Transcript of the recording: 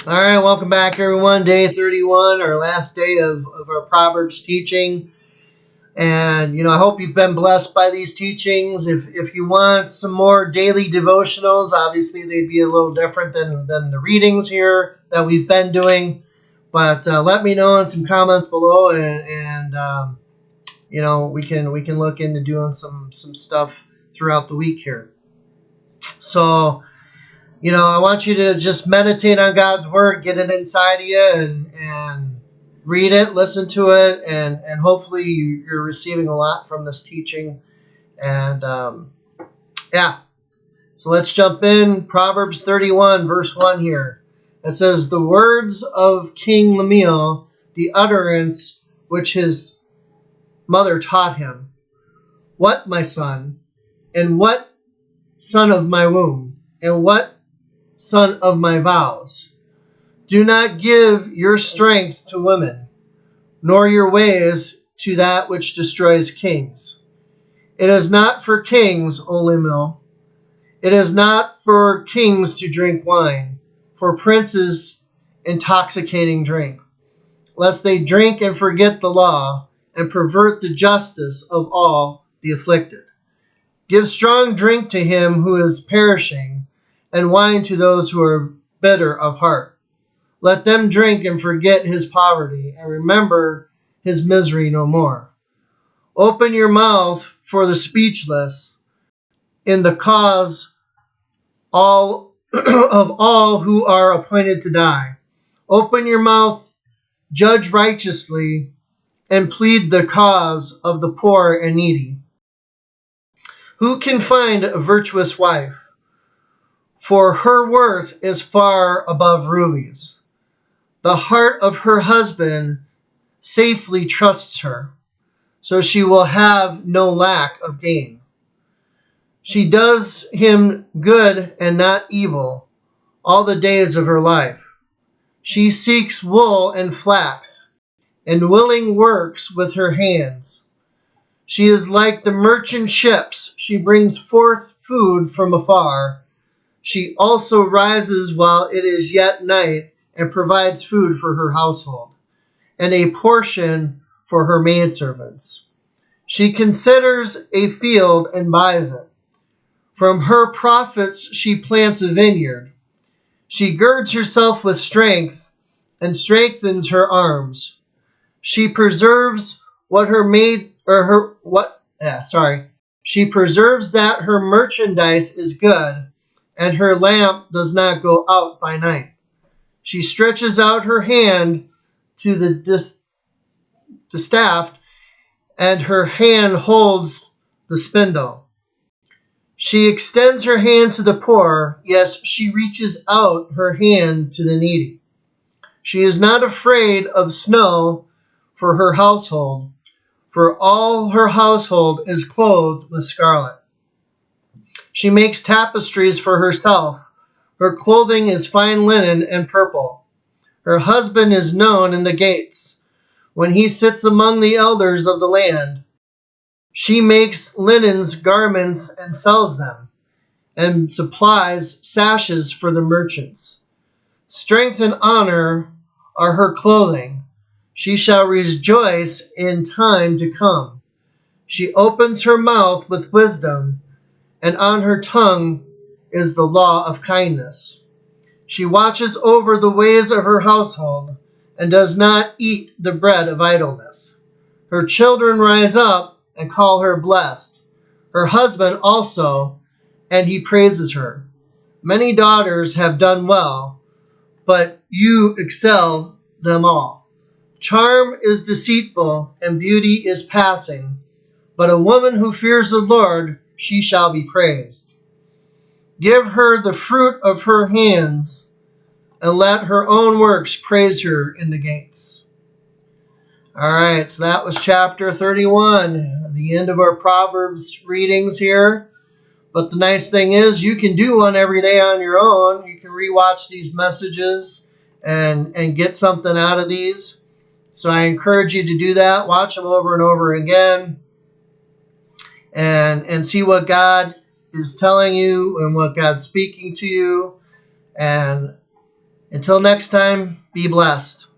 All right, welcome back, everyone. Day 31, our last day of our Proverbs teaching. And, I hope you've been blessed by these teachings. If you want some more daily devotionals, obviously they'd be a little different than the readings here that we've been doing. But let me know in some comments below, and we can look into doing some stuff throughout the week here. So, I want you to just meditate on God's word, get it inside of you, and read it, listen to it, and hopefully you're receiving a lot from this teaching. And so let's jump in. Proverbs 31, verse 1 here. It says, "The words of King Lemuel, the utterance which his mother taught him. What, my son, and what son of my womb, and what son of my vows? Do not give your strength to women, nor your ways to that which destroys kings. It is not for kings, O Lemuel. It is not for kings to drink wine, for princes intoxicating drink, lest they drink and forget the law, and pervert the justice of all the afflicted. Give strong drink to him who is perishing, and wine to those who are bitter of heart. Let them drink and forget his poverty, and remember his misery no more. Open your mouth for the speechless, in the cause of all who are appointed to die. Open your mouth, judge righteously, and plead the cause of the poor and needy. Who can find a virtuous wife? For her worth is far above rubies. The heart of her husband safely trusts her, so she will have no lack of gain. She does him good and not evil all the days of her life. She seeks wool and flax, and willing works with her hands. She is like the merchant ships. She brings forth food from afar. She also rises while it is yet night and provides food for her household, and a portion for her maidservants. She considers a field and buys it. From her profits she plants a vineyard. She girds herself with strength and strengthens her arms. She preserves She preserves that her merchandise is good, and her lamp does not go out by night. She stretches out her hand to the staff, and her hand holds the spindle. She extends her hand to the poor, yes, she reaches out her hand to the needy. She is not afraid of snow for her household, for all her household is clothed with scarlet. She makes tapestries for herself. Her clothing is fine linen and purple. Her husband is known in the gates, when he sits among the elders of the land. She makes linens garments and sells them, and supplies sashes for the merchants. Strength and honor are her clothing. She shall rejoice in time to come. She opens her mouth with wisdom, and on her tongue is the law of kindness. She watches over the ways of her household, and does not eat the bread of idleness. Her children rise up and call her blessed. Her husband also, and he praises her. Many daughters have done well, but you excel them all. Charm is deceitful, and beauty is passing, but a woman who fears the Lord, she shall be praised. Give her the fruit of her hands, and let her own works praise her in the gates." All right, so that was chapter 31, the end of our Proverbs readings here. But the nice thing is you can do one every day on your own. You can rewatch these messages and get something out of these. So I encourage you to do that. Watch them over and over again and see what God is telling you and what God's speaking to you. And Until next time, be blessed.